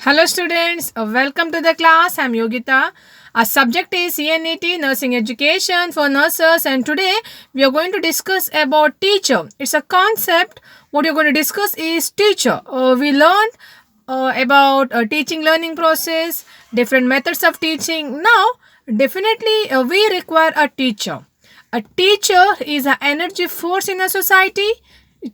Hello students, welcome to the class. I'm Yogita. Our subject is CNET Nursing Education for Nurses, and today we are going to discuss about teacher. It's a concept. What you're going to discuss is teacher. We learned about teaching learning process, different methods of teaching. Now, definitely we require a teacher. A teacher is an energy force in a society.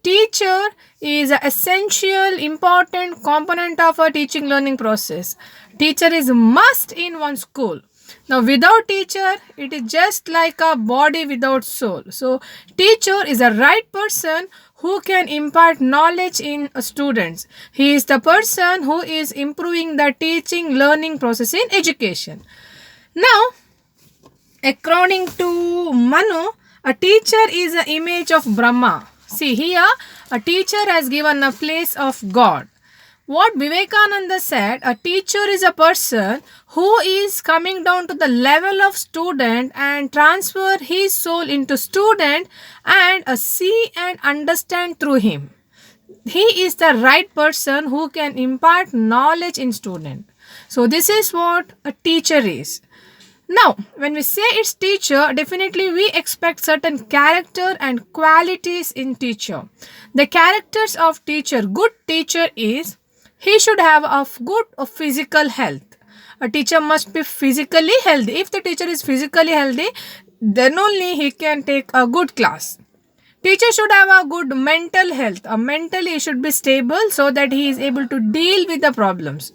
Teacher is an essential important component of a teaching learning process. Teacher is must in one school. Now without teacher it is just like a body without soul. So teacher is a right person who can impart knowledge in students. He is the person who is improving the teaching learning process in education. Now, according to Manu, a teacher is an image of Brahma. See here, a teacher has given a place of God. What Vivekananda said, a teacher is a person who is coming down to the level of student and transfer his soul into student and see and understand through him. He is the right person who can impart knowledge in student. So this is what a teacher is. Now, when we say it's teacher, definitely we expect certain character and qualities in teacher. The characters of teacher, good teacher is, he should have a good physical health. A teacher must be physically healthy. If the teacher is physically healthy, then only he can take a good class. Teacher should have a good mental health. Mentally he should be stable so that he is able to deal with the problems.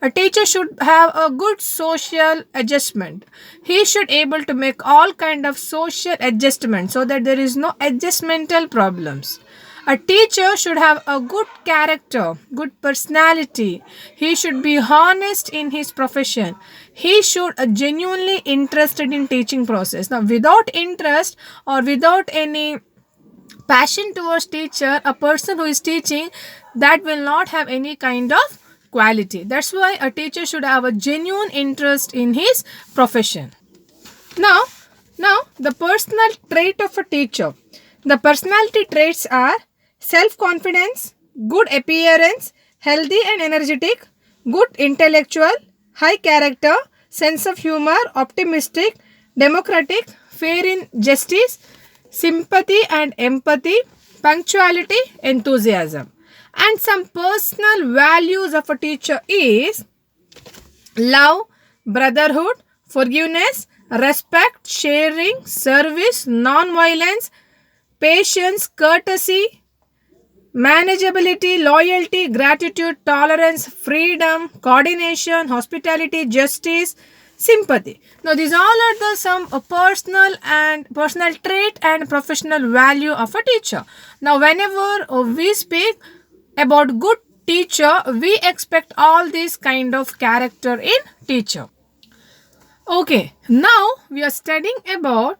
A teacher should have a good social adjustment. He should able to make all kind of social adjustment so that there is no adjustmental problems. A teacher should have a good character, good personality. He should be honest in his profession. He should genuinely interested in teaching process. Now, without interest or without any passion towards teacher, a person who is teaching, that will not have any kind of quality. That's why a teacher should have a genuine interest in his profession. Now, the personal trait of a teacher. The personality traits are self-confidence, good appearance, healthy and energetic, good intellectual, high character, sense of humor, optimistic, democratic, fair in justice, sympathy and empathy, punctuality, enthusiasm. And some personal values of a teacher is love, brotherhood, forgiveness, respect, sharing, service, non-violence, patience, courtesy, manageability, loyalty, gratitude, tolerance, freedom, coordination, hospitality, justice, sympathy. Now these all are the some personal trait and professional value of a teacher. Now whenever we speak about good teacher, we expect all these kind of character in teacher. Okay, now we are studying about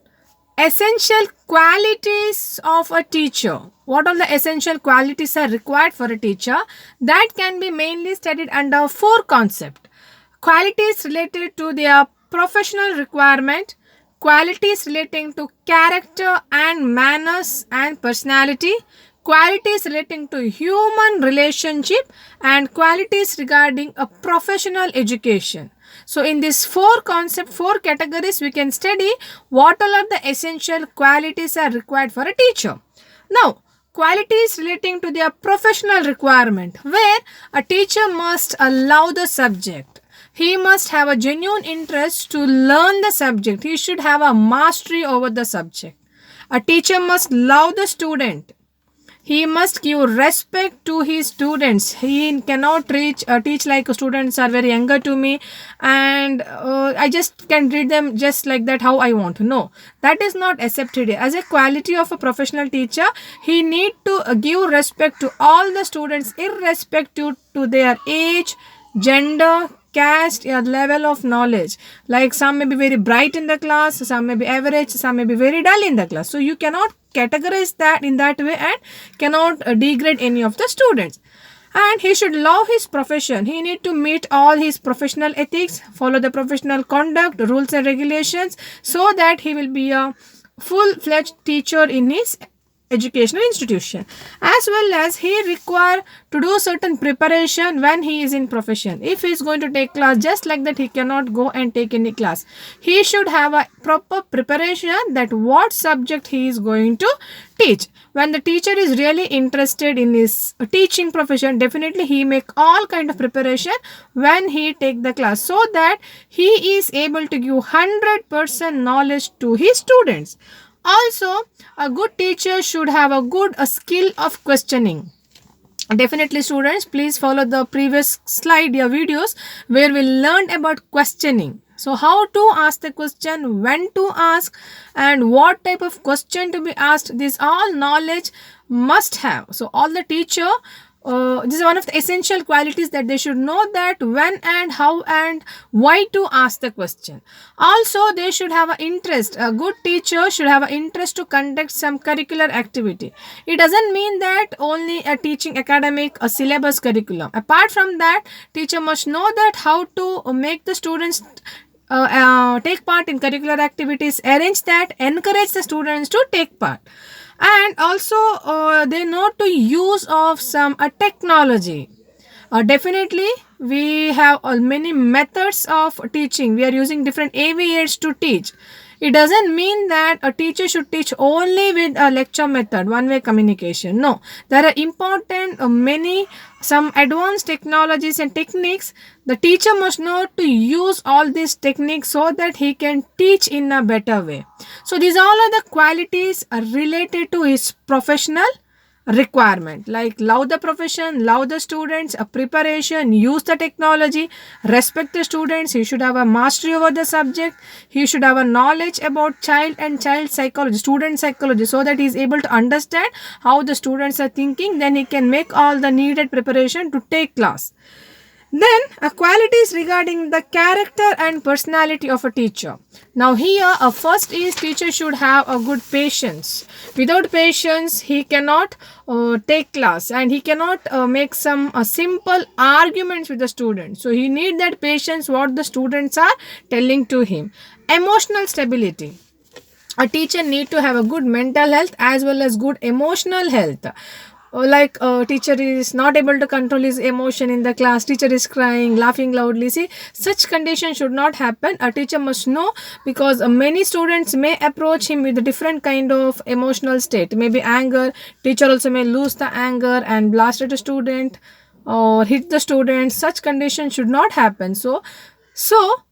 essential qualities of a teacher. What all the essential qualities are required for a teacher? That can be mainly studied under four concepts. Qualities related to their professional requirement, qualities relating to character and manners and personality, qualities relating to human relationship, and qualities regarding a professional education. So in these four categories, we can study what all are the essential qualities are required for a teacher. Now, qualities relating to their professional requirement, where a teacher must love the subject. He must have a genuine interest to learn the subject. He should have a mastery over the subject. A teacher must love the student. He must give respect to his students. He cannot teach like students are very younger to me and I just can treat them just like that how I want to. No, that is not accepted. As a quality of a professional teacher, he need to give respect to all the students irrespective to their age, gender, caste, or level of knowledge. Like some may be very bright in the class, some may be average, some may be very dull in the class. So you cannot categorize that in that way and cannot degrade any of the students. And he should love his profession. He need to meet all his professional ethics, follow the professional conduct, rules and regulations, so that he will be a full-fledged teacher in his educational institution, as well as he require to do certain preparation when he is in profession. If he is going to take class just like that, he cannot go and take any class. He should have a proper preparation that what subject he is going to teach. When the teacher is really interested in his teaching profession, definitely he make all kind of preparation when he take the class, so that he is able to give 100% knowledge to his students. Also, a good teacher should have a good skill of questioning. Definitely, students, please follow the previous slide, your videos, where we learned about questioning. So, how to ask the question, when to ask, and what type of question to be asked. This all knowledge must have. So, all the teacher, this is one of the essential qualities that they should know, that when and how and why to ask the question. Also, they should have an interest. A good teacher should have an interest to conduct some curricular activity. It doesn't mean that only a teaching academic, a syllabus curriculum. Apart from that, teacher must know that how to make the students take part in curricular activities, arrange that, encourage the students to take part. And also, they know to use of some technology. Definitely, we have many methods of teaching. We are using different AV aids to teach. It doesn't mean that a teacher should teach only with a lecture method, one-way communication. No, there are important many some advanced technologies and techniques. The teacher must know to use all these techniques so that he can teach in a better way. So these all are the qualities related to his professional requirement, like love the profession, love the students, a preparation, use the technology, respect the students. He should have a mastery over the subject. He should have a knowledge about child and child psychology, student psychology, so that he is able to understand how the students are thinking. Then he can make all the needed preparation to take class. Then, qualities regarding the character and personality of a teacher. Now here, first is teacher should have a good patience. Without patience, he cannot take class, and he cannot make some simple arguments with the students. So he need that patience what the students are telling to him. Emotional stability. A teacher need to have a good mental health as well as good emotional health. Like a teacher is not able to control his emotion in the class, teacher is crying, laughing loudly. See, such condition should not happen. A teacher must know, because many students may approach him with a different kind of emotional state, maybe anger. Teacher also may lose the anger and blast at a student or hit the student. Such condition should not happen. So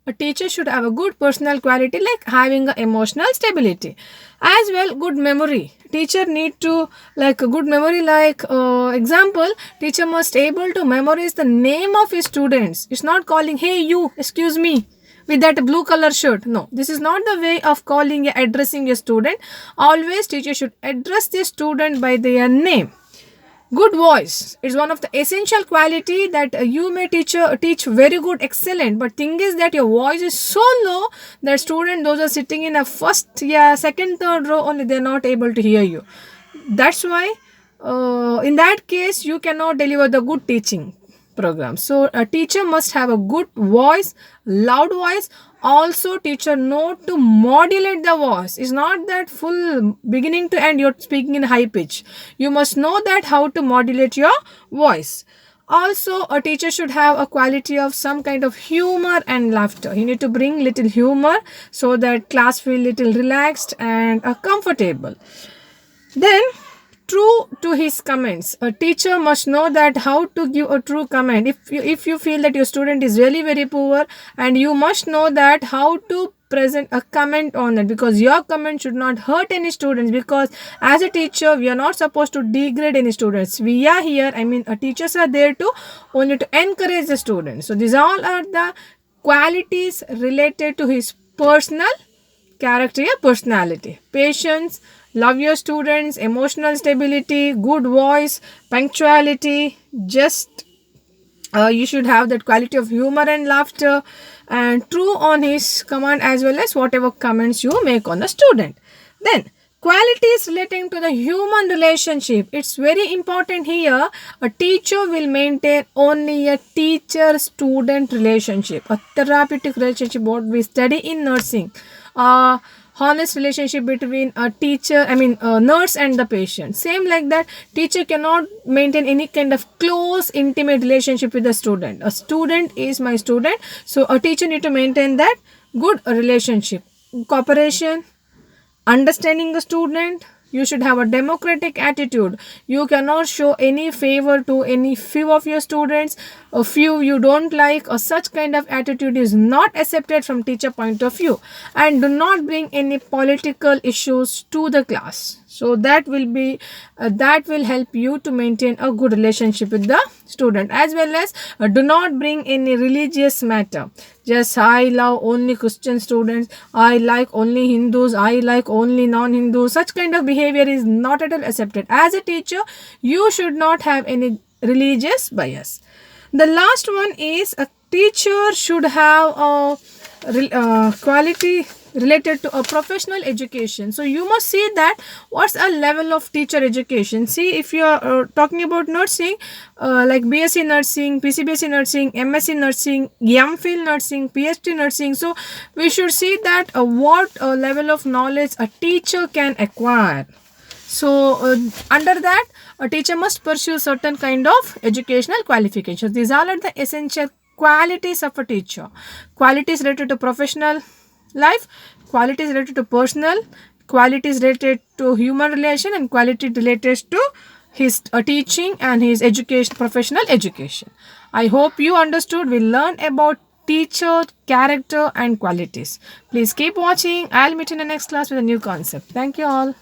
a teacher should have a good personal quality, like having a emotional stability. As well, good memory. Teacher need to like a good memory, like example, teacher must able to memorize the name of his students. It's not calling, hey you, excuse me, with that blue color shirt. No, this is not the way of calling, addressing a student. Always teacher should address the student by their name. Good voice is one of the essential quality that you may teach very good, excellent, but thing is that your voice is so low that student, those are sitting in a first, second, third row only, they're not able to hear you. That's why in that case you cannot deliver the good teaching program. So a teacher must have a good voice, loud voice. Also, teacher know to modulate the voice. It's not that full beginning to end you're speaking in high pitch. You must know that how to modulate your voice. Also, a teacher should have a quality of some kind of humor and laughter. You need to bring little humor so that class feel little relaxed and comfortable. Then, true to his comments. A teacher must know that how to give a true comment. If you feel that your student is really very poor, and you must know that how to present a comment on it, because your comment should not hurt any students, because as a teacher we are not supposed to degrade any students. We are here, teachers are there to only to encourage the students. So these all are the qualities related to his personal character, personality. Patience, love your students, emotional stability, good voice, punctuality. Just you should have that quality of humor and laughter, and true on his command, as well as whatever comments you make on the student. Then qualities relating to the human relationship. It's very important here. A teacher will maintain only a teacher-student relationship, a therapeutic relationship, what we study in nursing. honest relationship between a teacher, a nurse and the patient. Same like that, teacher cannot maintain any kind of close, intimate relationship with the student. A student is my student, so a teacher need to maintain that good relationship, cooperation, understanding the student. You should have a democratic attitude. You cannot show any favor to any few of your students, a few you don't like, or such kind of attitude is not accepted from teacher point of view. And do not bring any political issues to the class. So that will help you to maintain a good relationship with the student. As well as do not bring any religious matter. Just I love only Christian students, I like only Hindus, I like only non-Hindus. Such kind of behavior is not at all accepted. As a teacher, you should not have any religious bias. The last one is a teacher should have a quality related to a professional education. So you must see that what's a level of teacher education. See, if you are talking about nursing, like BSc nursing, PCBSc nursing, MSc nursing, MPhil nursing, PhD nursing, so we should see that what level of knowledge a teacher can acquire. So under that, a teacher must pursue certain kind of educational qualifications. These all are the essential qualities of a teacher. Qualities related to professional life, qualities related to personal, qualities related to human relation, and quality related to his teaching and his education, professional education. I hope you understood. We learned about teacher, character and qualities. Please keep watching. I'll meet you in the next class with a new concept. Thank you all.